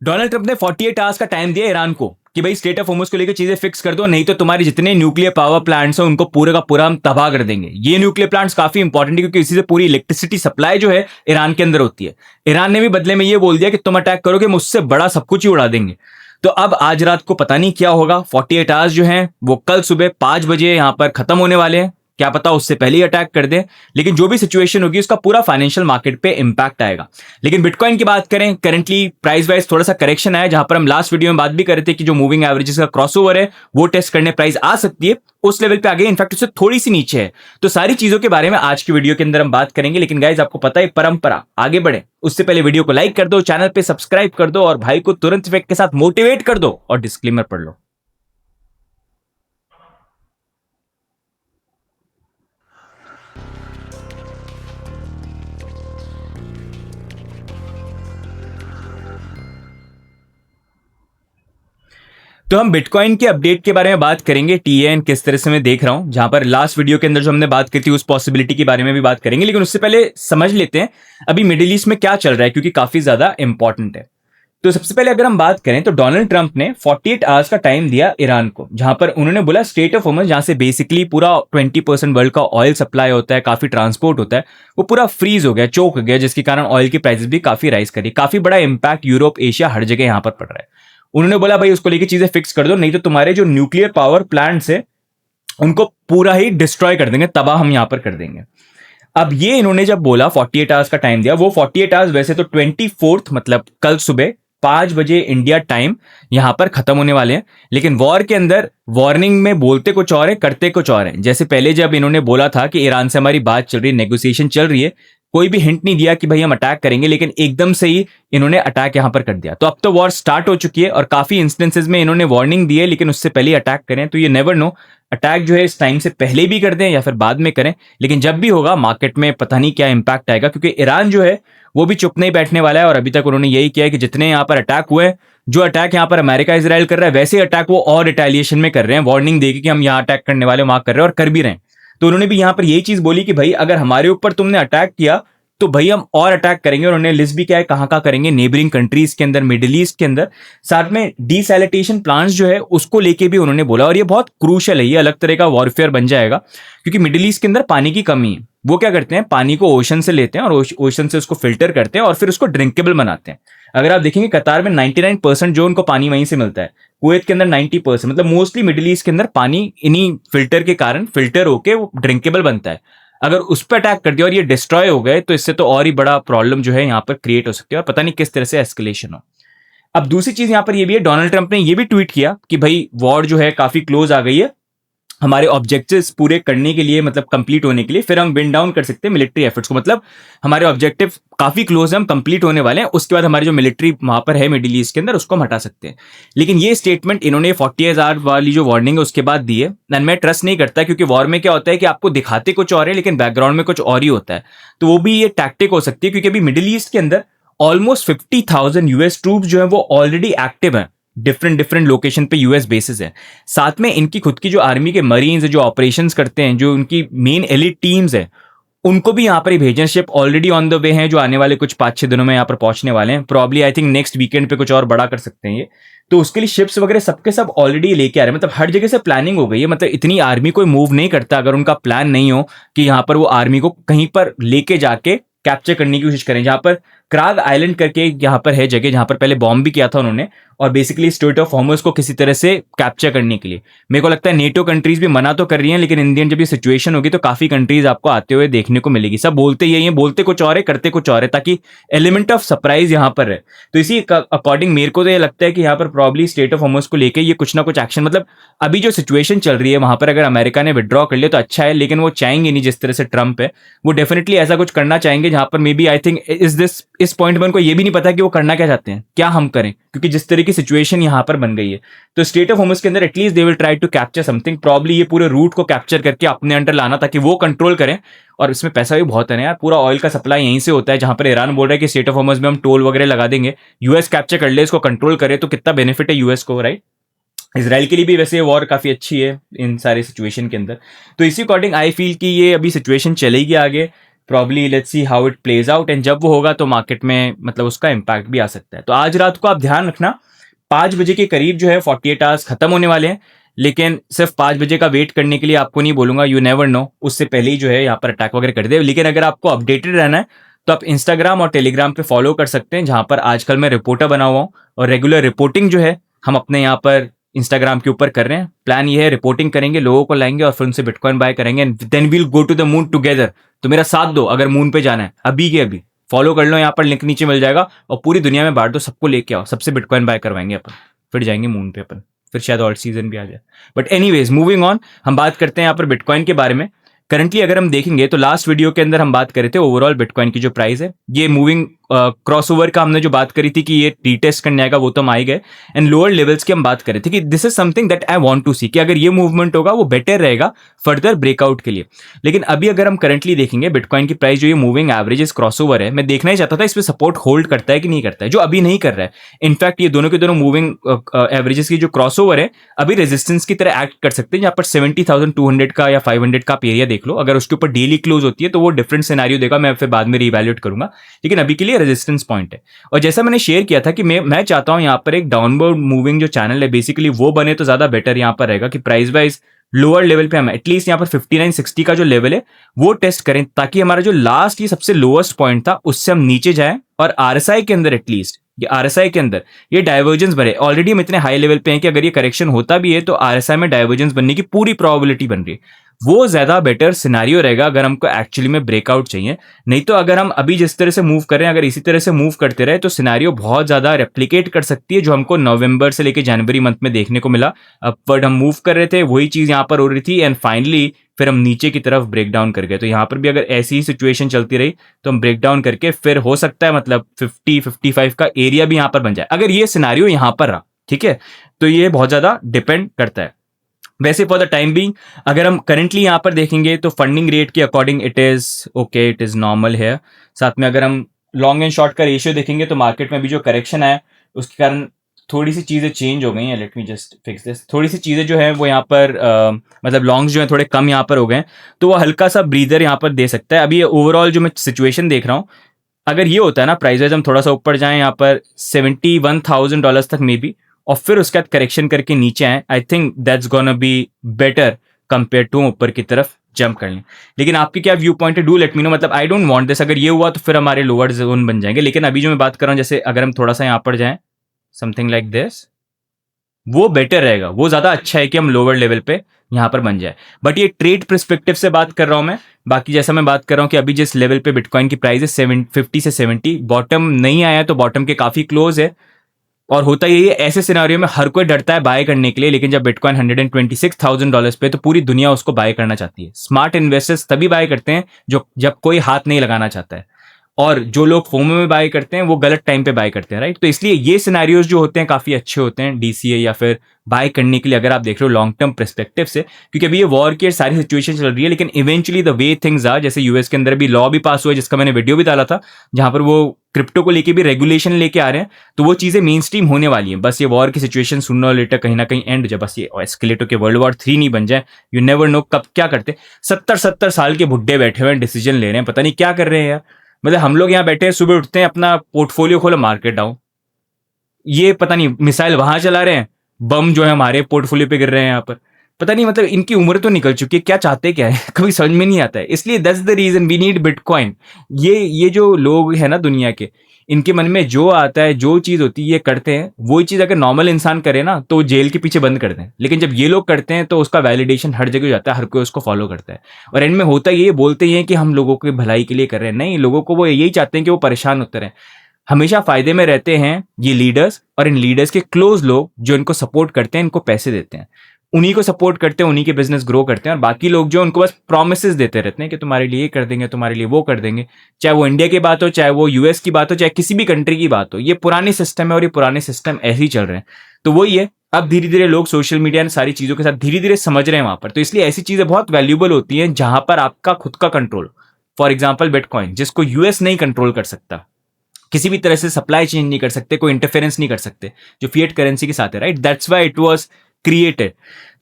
Donald Trump ने 48 hours का time दिया ईरान को कि भाई स्टेट ऑफ होर्मुज को लेकर चीजें फिक्स कर दो, नहीं तो तुम्हारे जितने न्यूक्लियर पावर प्लांट्स हैं उनको पूरे का पूरा हम तबाह कर देंगे। ये न्यूक्लियर प्लांट्स काफी इंपॉर्टेंट है क्योंकि इसी से पूरी इलेक्ट्रिसिटी सप्लाई जो है ईरान के अंदर होती है। ईरान ने भी बदले में ये बोल दिया कि तुम अटैक करोगे मुझसे बड़ा सब कुछ ही उड़ा देंगे। तो अब आज रात को पता नहीं क्या होगा। 48 आवर्स जो हैं वो कल सुबह 5 बजे यहां पर खत्म होने वाले हैं। क्या पता उससे पहले ही अटैक कर दें, लेकिन जो भी सिचुएशन होगी उसका पूरा फाइनेंशियल मार्केट पे इंपैक्ट आएगा। लेकिन बिटकॉइन की बात करें, करंटली प्राइस वाइज थोड़ा सा करेक्शन आया, जहां पर हम लास्ट वीडियो में बात भी कर रहे थे कि जो मूविंग एवरेजेस का क्रॉसओवर है वो टेस्ट करने प्राइस आ सकती है, उस लेवल पे आ गई, इनफैक्ट उससे थोड़ी सी नीचे है। तो सारी चीजों के बारे में आज की वीडियो के अंदर हम बात करेंगे। लेकिन गाइज आपको पता है परंपरा, आगे बढ़े उससे पहले वीडियो को लाइक कर दो, चैनल पे सब्सक्राइब कर दो और भाई को तुरंत इफेक्ट के साथ मोटिवेट कर दो और डिस्क्लेमर पढ़ लो। तो हम बिटकॉइन के अपडेट के बारे में बात करेंगे, टीएन किस तरह से मैं देख रहा हूं, जहां पर लास्ट वीडियो के अंदर जो हमने बात की थी उस पॉसिबिलिटी के बारे में भी बात करेंगे। लेकिन उससे पहले समझ लेते हैं अभी मिडिल ईस्ट में क्या चल रहा है, क्योंकि काफी ज्यादा इंपॉर्टेंट है। तो सबसे पहले अगर हम बात करें तो डोनाल्ड ट्रंप ने 48 आवर्स का टाइम दिया ईरान को, जहां पर उन्होंने बोला स्टेट ऑफ होर्मुज, जहां से बेसिकली पूरा 20% वर्ल्ड का ऑयल सप्लाई होता है, काफी ट्रांसपोर्ट होता है, वो पूरा फ्रीज हो गया, चोक हो गया, जिसके कारण ऑयल की प्राइसेस भी काफी राइज करी। काफी बड़ा इंपैक्ट यूरोप, एशिया, हर जगह यहां पर पड़ रहा है। उन्होंने बोला भाई उसको लेके चीजें फिक्स कर दो, नहीं तो तुम्हारे जो न्यूक्लियर पावर प्लांट्स है उनको पूरा ही डिस्ट्रॉय कर देंगे, तबाह हम यहां पर कर देंगे। अब ये इन्होंने जब बोला 48 आवर्स का टाइम दिया, वो 48 आवर्स वैसे तो 24th मतलब कल सुबह 5 बजे इंडिया टाइम यहां पर खत्म होने वाले हैं। लेकिन वॉर के अंदर वार्निंग में बोलते कुछ और है, करते कुछ और है। जैसे पहले जब इन्होंने बोला था कि ईरान से हमारी बात चल रही है, नेगोशिएशन चल रही है, कोई भी हिंट नहीं दिया कि भाई हम अटैक करेंगे, लेकिन एकदम से ही इन्होंने अटैक यहां पर कर दिया। तो अब तो वॉर स्टार्ट हो चुकी है और काफी इंस्टेंसेस में इन्होंने वार्निंग दी है, लेकिन उससे पहले अटैक करें। तो ये नेवर नो, अटैक जो है इस टाइम से पहले भी कर दें या फिर बाद में करें, लेकिन जब भी होगा मार्केट में पता नहीं क्या इंपैक्ट आएगा, क्योंकि ईरान जो है वो भी चुप नहीं बैठने वाला है। और अभी तक उन्होंने यही किया है कि जितने यहां पर अटैक हुए, जो अटैक यहां पर अमेरिका इजराइल कर रहा है, वैसे अटैक वो और रिटेलिएशन में कर रहे हैं, वार्निंग देके कि हम यहां अटैक करने वाले वहां कर रहे हैं और कर भी रहे हैं। तो उन्होंने भी यहां पर यही चीज बोली कि भाई अगर हमारे ऊपर तुमने अटैक किया तो भाई हम और अटैक करेंगे। और उन्होंने लिस्ट भी क्या है कहां करेंगे, नेबरिंग कंट्रीज के अंदर, मिडिल ईस्ट के अंदर, साथ में डीसैलिटेशन प्लांट्स जो है उसको लेके भी उन्होंने बोला। और ये बहुत क्रूशल है, ये अलग तरह का वॉरफेयर बन जाएगा, क्योंकि मिडिल ईस्ट के अंदर पानी की कमी है। वो क्या करते हैं, पानी को ओशन से लेते हैं और ओशन से उसको फिल्टर करते हैं और फिर उसको ड्रिंकेबल बनाते हैं। अगर आप देखेंगे कतार में 99% जो उनको पानी वहीं से मिलता है, कुवैत के अंदर 90%, मतलब मोस्टली मिडिल ईस्ट के अंदर पानी इन्हीं फिल्टर के कारण फिल्टर होके वो ड्रिंकेबल बनता है। अगर उस पर अटैक कर दिया और ये डिस्ट्रॉय हो गए तो इससे तो और ही बड़ा प्रॉब्लम जो है यहाँ पर क्रिएट हो सकती है और पता नहीं किस तरह से एस्केलेशन हो। अब दूसरी चीज यहाँ पर ये भी है, डोनाल्ड ट्रंप ने ये भी ट्वीट किया कि भाई वॉर जो है काफी क्लोज आ गई है, हमारे ऑब्जेक्टिव्स पूरे करने के लिए, मतलब कंप्लीट होने के लिए, फिर हम विन डाउन कर सकते हैं मिलिट्री एफर्ट्स को। मतलब हमारे ऑब्जेक्टिव काफी क्लोज है, हम कंप्लीट होने वाले हैं, उसके बाद हमारी जो मिलिट्री वहां पर है मिडिल ईस्ट के अंदर उसको हम हटा सकते हैं। लेकिन ये स्टेटमेंट इन्होंने 48 आवर वाली जो वार्निंग है उसके बाद दी है। एंड मैं ट्रस्ट नहीं करता, क्योंकि वॉर में क्या होता है कि आपको दिखाते कुछ और है लेकिन बैकग्राउंड में कुछ और ही होता है। तो वो भी ये टैक्टिक हो सकती है, क्योंकि अभी मिडिल ईस्ट के अंदर ऑलमोस्ट 50,000 यूएस ट्रूप्स जो है वो ऑलरेडी एक्टिव है, डिफरेंट डिफरेंट लोकेशन पे यूएस बेसिस है। साथ में इनकी खुद की जो आर्मी के मरीन्स जो ऑपरेशंस करते हैं, जो उनकी मेन एलिट टीम्स है, उनको भी यहाँ पर ही भेजने, ship already on the way हैं, जो आने वाले कुछ 5-6 दिनों में यहाँ पर पहुंचने वाले हैं। Probably I think next weekend पे कुछ और बड़ा कर सकते हैं ये। तो उसके लिए शिप्स वगैरह सबके सब ऑलरेडी लेके आ रहे हैं, मतलब हर जगह से प्लानिंग हो गई है। मतलब इतनी आर्मी कोई मूव नहीं करता अगर उनका प्लान नहीं हो कि यहाँ पर वो आर्मी को कहीं पर लेके जाके कैप्चर करने की कोशिश करें। जहां पर क्राग आइलैंड करके यहाँ पर है जगह, जहां पर पहले बॉम्ब भी किया था उन्होंने, और बेसिकली स्टेट ऑफ होर्मुज को किसी तरह से कैप्चर करने के लिए। मेरे को लगता है नेटो कंट्रीज भी मना तो कर रही हैं, लेकिन इंडियन जब ये सिचुएशन होगी तो काफी कंट्रीज आपको आते हुए देखने को मिलेगी। सब बोलते यही है, बोलते कुछ और है, करते कुछ और है, ताकि एलिमेंट ऑफ सरप्राइज यहाँ पर है। तो इसी अकॉर्डिंग मेरे को तो ये लगता है कि यहाँ पर प्रॉब्ली स्टेट ऑफ होर्मुज को लेकर ये कुछ ना कुछ एक्शन, मतलब अभी जो सिचुएशन चल रही है वहां पर अगर अमेरिका ने विड्रॉ कर लिया तो अच्छा है, लेकिन वो चाहेंगे नहीं, जिस तरह से ट्रंप है वो डेफिनेटली ऐसा कुछ करना चाहेंगे जहां पर मे बी आई थिंक इस पॉइंट में उनको ये भी नहीं पता कि वो करना क्या चाहते हैं, क्या हम करें, क्योंकि जिस तरह की सिचुएशन यहां पर बन गई है। तो स्टेट ऑफ होर्मुज के अंदर at least they will try to capture something, probably ये पूरे रूट को कैप्चर करके अपने अंडर लाना ताकि वो कंट्रोल करें। और इसमें पैसा भी बहुत है ना यार, पूरा ऑयल का सप्लाई यहीं से होता है। जहां पर ईरान बोल रहा है कि स्टेट ऑफ होर्मुज में हम टोल वगैरह लगा देंगे, यूएस कैप्चर कर ले, इसको कंट्रोल करे, तो कितना बेनिफिट है यूएस को, राइट। इसराइल के लिए भी वैसे वॉर काफी अच्छी है इन सारे सिचुएशन के अंदर। तो इसी अकॉर्डिंग आई फील कि ये अभी सिचुएशन चलेगी आगे, probably let's see how it plays out, and जब वो होगा तो मार्केट में मतलब उसका इम्पैक्ट भी आ सकता है। तो आज रात को आप ध्यान रखना 5 बजे के करीब जो है 48 आवर्स खत्म होने वाले हैं, लेकिन सिर्फ 5 बजे का वेट करने के लिए आपको नहीं बोलूंगा, यू नेवर नो, उससे पहले ही जो है यहाँ पर अटैक वगैरह कर दे। लेकिन अगर आपको अपडेटेड रहना है तो आप इंस्टाग्राम और टेलीग्राम पे फॉलो कर सकते हैं, जहां पर आजकल मैं रिपोर्टर बना हुआ हूँ और रेगुलर रिपोर्टिंग जो है हम अपने यहाँ पर इंस्टाग्राम के ऊपर कर रहे हैं। प्लान ये है, रिपोर्टिंग करेंगे, लोगों को लाएंगे और फिर उनसे बिटकॉइन बाय करेंगे, and then we'll go to the moon together. तो मेरा साथ दो अगर मून पे जाना है, अभी के अभी फॉलो कर लो, यहाँ पर लिंक नीचे मिल जाएगा, और पूरी दुनिया में बांट दो, सबको लेके आओ, सबसे बिटकॉइन बाय करवाएंगे अपन, फिर जाएंगे मून पे अपन, फिर शायद ऑल्ट सीजन भी आ जाए। बट एनीवेज मूविंग ऑन, हम बात करते हैं यहाँ पर बिटकॉइन के बारे में। करंटली अगर हम देखेंगे तो लास्ट वीडियो के अंदर हम बात कर रहे थे ओवरऑल बिटकॉइन की जो प्राइस है, ये मूविंग क्रॉसओवर का हमने जो बात करी थी कि ये रीटेस्ट करने आएगा, वो तो हम आ ही गए। एंड लोअर लेवल्स की हम बात कर रहे थे कि this is something that I want to see, कि अगर ये मूवमेंट होगा वो बेटर रहेगा फर्दर ब्रेकआउट के लिए। लेकिन अभी अगर हम करंटली देखेंगे बिटकॉइन की प्राइस जो ये मूविंग एवरेजेस क्रॉसओवर है, मैं देखना ही चाहता था इस पर सपोर्ट होल्ड करता है कि नहीं करता है, जो अभी नहीं कर रहा है। इनफैक्ट ये दोनों के दोनों मूविंग एवरेजेस की जो क्रॉसओवर है अभी रेजिस्टेंस की तरह एक्ट कर सकते हैं, जहां पर 70,200 का या 500 का आप एरिया देख लो, अगर उसके ऊपर डेली क्लोज होती है तो वो डिफरेंट सिनेरियो देगा, मैं फिर बाद में रिवैल्यूएट करूंगा, लेकिन अभी के लिए रेजिस्टेंस पॉइंट है। और जैसा मैंने शेयर किया था कि मैं चाहता हूं यहां पर एक डाउनवर्ड मूविंग जो चैनल है बेसिकली वो बने तो ज्यादा बेटर यहां पर रहेगा, कि प्राइस वाइज लोअर लेवल पे हम एटलीस्ट यहां पर 5960 का जो लेवल है वो टेस्ट करें, ताकि हमारा जो लास्ट ये सबसे लोएस्ट पॉइंट था उससे हम नीचे जाएं, और आरएसआई के अंदर एटलीस्ट ये आरएसआई के अंदर ये डाइवर्जेंस बने। ऑलरेडी हम इतने हाई लेवल पे हैं कि अगर ये करेक्शन होता भी है तो आरएसआई में डाइवर्जेंस बनने की पूरी प्रोबेबिलिटी बन रही है, वो ज्यादा बेटर सिनेरियो रहेगा अगर हमको एक्चुअली में ब्रेकआउट चाहिए। नहीं तो अगर हम अभी जिस तरह से मूव कर रहे हैं, अगर इसी तरह से मूव करते रहे तो सिनेरियो बहुत ज्यादा रेप्लिकेट कर सकती है जो हमको नवंबर से लेकर जनवरी मंथ में देखने को मिला। अपवर्ड हम मूव कर रहे थे, वही चीज यहाँ पर हो रही थी, एंड फाइनली फिर हम नीचे की तरफ ब्रेक डाउन कर गए। तो यहाँ पर भी अगर ऐसी ही सिचुएशन चलती रही तो हम ब्रेक डाउन करके फिर हो सकता है मतलब 50-55 का एरिया भी यहाँ पर बन जाए, अगर ये सिनेरियो यहाँ पर रहा, ठीक है। तो ये बहुत ज्यादा डिपेंड करता है। वैसे फॉर द टाइम बीइंग अगर हम करंटली यहाँ पर देखेंगे तो फंडिंग रेट के according it is okay, it is normal है। साथ में अगर हम लॉन्ग एंड शॉर्ट का रेशियो देखेंगे तो मार्केट में भी जो करेक्शन है उसके कारण थोड़ी सी चीज़ें चेंज हो गई हैं। Let me just fix this, थोड़ी सी चीज़ें जो है वो यहाँ पर मतलब लॉन्ग्स जो है थोड़े कम यहाँ पर हो गए, तो वो हल्का सा ब्रीदर यहाँ पर दे सकता है। अभी ये ओवरऑल जो मैं सिचुएशन देख रहा हूँ, अगर ये होता है ना प्राइस वाइज हम थोड़ा सा ऊपर जाएं यहाँ पर $71,000 तक मे बी, और फिर उसके बाद करेक्शन करके नीचे आए, I think that's gonna be better compare to ऊपर की तरफ जंप कर लें। लेकिन आपकी क्या व्यू पॉइंट है, डू लेट मी नो। मतलब आई डोंट वांट दिस, अगर ये हुआ तो फिर हमारे लोअर जोन बन जाएंगे। लेकिन अभी जो मैं बात कर रहा हूँ, जैसे अगर हम थोड़ा सा यहाँ पर जाएं समथिंग लाइक दिस, वो बेटर रहेगा, वो ज्यादा अच्छा है कि हम लोअर लेवल पे यहाँ पर बन जाए। बट ये ट्रेड पर्सपेक्टिव से बात कर रहा हूं मैं। बाकी जैसा मैं बात कर रहा हूं कि अभी जिस लेवल पे बिटकॉइन की प्राइस है 50 से 70, बॉटम नहीं आया तो बॉटम के काफी क्लोज है। और होता यही है, ऐसे सिनारियो में हर कोई डरता है बाय करने के लिए, लेकिन जब बिटकॉइन $126,000 पे तो पूरी दुनिया उसको बाय करना चाहती है। स्मार्ट इन्वेस्टर्स तभी बाय करते हैं जब कोई हाथ नहीं लगाना चाहता है, और जो लोग फोमो में बाय करते हैं वो गलत टाइम पे बाय करते हैं, राइट। तो इसलिए ये सिनेरियोज जो होते हैं काफी अच्छे होते हैं डीसीए या फिर बाय करने के लिए, अगर आप देख रहे हो लॉन्ग टर्म पर्सपेक्टिव से, क्योंकि अभी ये वॉर की सारी सिचुएशन चल रही है। लेकिन eventually the way things are, जैसे यूएस के अंदर भी लॉ भी पास हुआ है जिसका मैंने वीडियो भी डाला था, जहां पर वो क्रिप्टो को लेके भी रेगुलेशन लेके आ रहे हैं, तो वो चीजें मेन स्ट्रीम होने वाली है। बस ये वॉर की सिचुएशन सुनना लेटर कहीं ना कहीं एंड हो जाए, बस ये एस्केलेट के वर्ल्ड वॉर 3 नहीं बन जाए। यू नेवर नो कब क्या करते। 70 साल के बुड्ढे बैठे हुए हैं, डिसीजन ले रहे हैं, पता नहीं क्या कर रहे हैं यार। मतलब हम लोग यहाँ बैठे हैं, सुबह उठते हैं, अपना पोर्टफोलियो खोलो, मार्केट डाउन, ये पता नहीं मिसाइल वहां चला रहे हैं, बम जो है हमारे पोर्टफोलियो पे गिर रहे हैं यहाँ पर। पता नहीं मतलब इनकी उम्र तो निकल चुकी है, क्या चाहते क्या है कभी समझ में नहीं आता है। इसलिए that's the reason we need bitcoin. ये जो लोग हैं ना दुनिया के, इनके मन में जो आता है, जो चीज होती है ये करते हैं। वो चीज अगर नॉर्मल इंसान करे ना तो जेल के पीछे बंद कर दें, लेकिन जब ये लोग करते हैं तो उसका वैलिडेशन हर जगह हो जाता है, हर कोई उसको फॉलो करता है। और एंड में होता ये बोलते ही है कि हम लोगों की भलाई के लिए कर रहे हैं, नहीं, लोगों को वो यही चाहते हैं कि वो परेशान होते रहें। हमेशा फायदे में रहते हैं ये लीडर्स, और इन लीडर्स के क्लोज लोग जो इनको सपोर्ट करते हैं, इनको पैसे देते हैं, उन्हीं को सपोर्ट करते हैं, उन्हीं के बिजनेस ग्रो करते हैं। और बाकी लोग जो उनको बस प्रोमिसेस देते रहते हैं कि तुम्हारे लिए ये कर देंगे, तुम्हारे लिए वो कर देंगे। चाहे वो इंडिया की बात हो, चाहे वो यूएस की बात हो, चाहे किसी भी कंट्री की बात हो, ये पुराने सिस्टम है और ये पुराने सिस्टम ऐसे ही चल रहे हैं। तो वही है, अब धीरे धीरे लोग सोशल मीडिया और सारी चीजों के साथ धीरे धीरे समझ रहे हैं वहां पर। तो इसलिए ऐसी चीजें बहुत वैल्यूबल होती हैं जहां पर आपका खुद का कंट्रोल, फॉर एग्जाम्पल बिटकॉइन, जिसको यूएस नहीं कंट्रोल कर सकता, किसी भी तरह से सप्लाई चेंज नहीं कर सकते, कोई इंटरफेरेंस नहीं कर सकते, जो फिएट करेंसी के साथ है, right. That's why it was created.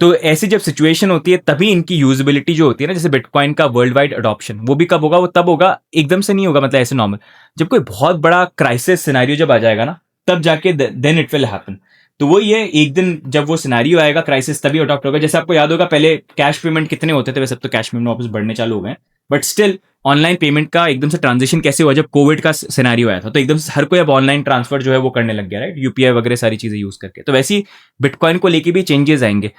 तो ऐसी जब सिचुएशन होती है तभी इनकी यूजेबिलिटी जो होती है ना, जैसे बिटकॉइन का वर्ल्ड वाइड अडॉप्शन, वो भी कब होगा? वो तब होगा, एकदम से नहीं होगा, मतलब ऐसे नॉर्मल, जब कोई बहुत बड़ा क्राइसिस सिनेरियो जब आ जाएगा ना, तब जाके देन इट विल हैपन। तो वो ये एक दिन जब वो सिनेरियो आएगा क्राइसिस, तभी अडॉप्ट होगा। जैसे आपको याद होगा पहले कैश पेमेंट कितने होते थे, वैसे अब तो कैश पेमेंट वापस बढ़ने चालू हो गए, बट स्टिल ऑनलाइन पेमेंट का एकदम से ट्रांजिशन कैसे हुआ? जब कोविड का सिनेरियो आया था, तो एकदम से हर कोई अब ऑनलाइन ट्रांसफर जो है वो करने लग गया, राइट, यूपीआई वगैरह सारी चीजें यूज करके। तो वैसे ही बिटकॉइन को लेके भी चेंजेस आएंगे,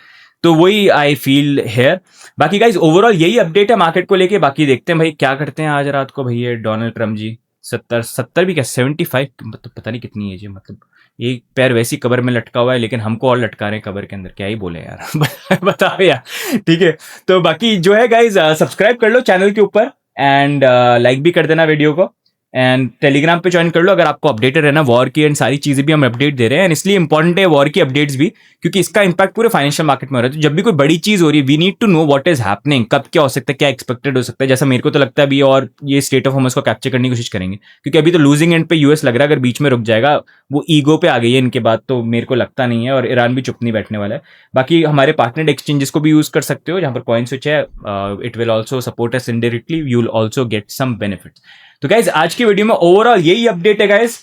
तो वही आई फील हेयर। बाकी गाइज ओवरऑल यही अपडेट है मार्केट को लेके। बाकी देखते हैं भाई क्या करते हैं आज रात को। भैया डोनाल्ड ट्रम्प जी 70 भी क्या 75, मतलब पता नहीं कितनी एज है, मतलब एक पैर वैसी कबर में लटका हुआ है, लेकिन हमको और लटका रहे हैं कबर के अंदर, क्या ही बोले यार। बताओ यार, ठीक है। तो बाकी जो है गाइज सब्सक्राइब कर लो चैनल के ऊपर, एंड लाइक भी कर देना वीडियो को, एंड टेलीग्राम पे ज्वाइन कर लो अगर आपको अपडेटेड रहना वॉर की, एंड सारी चीजें भी हम अपडेट दे रहे हैं। एंड इसलिए इंपॉर्टेंट है वॉर की अपडेट्स भी, क्योंकि इसका इंपैक्ट पूरे फाइनेंशियल मार्केट में हो रहा है। तो जब भी कोई बड़ी चीज हो रही है, we need to know what is happening, कब क्या हो सकता है, क्या एक्सपेक्टेड हो सकता है। जैसा मेरे को तो लगता है अभी, और ये स्टेट ऑफ हॉर्मस को कैप्चर करने की कोशिश करेंगे, क्योंकि अभी तो लूजिंग एंड पे यूएस लग रहा है। अगर बीच में रुक जाएगा, वो ईगो पे आ गई है इनके बाद, तो मेरे को लगता नहीं है, और ईरान भी चुप नहीं बैठने वाला है। बाकी हमारे पार्टनर एक्सचेंजेस को भी यूज कर सकते हो, जहां पर कॉइन स्विच है, it will also support us indirectly, you will also get some benefits. तो गाइज आज की वीडियो में ओवरऑल यही अपडेट है गाइज।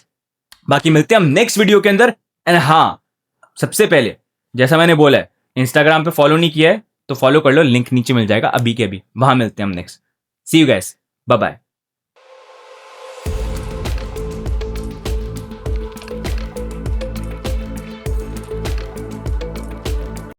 बाकी मिलते हैं हम नेक्स्ट वीडियो के अंदर। एंड हाँ, सबसे पहले जैसा मैंने बोला है, इंस्टाग्राम पे फॉलो नहीं किया है तो फॉलो कर लो, लिंक नीचे मिल जाएगा अभी के अभी, वहां मिलते हैं हम next. See you guys, bye bye.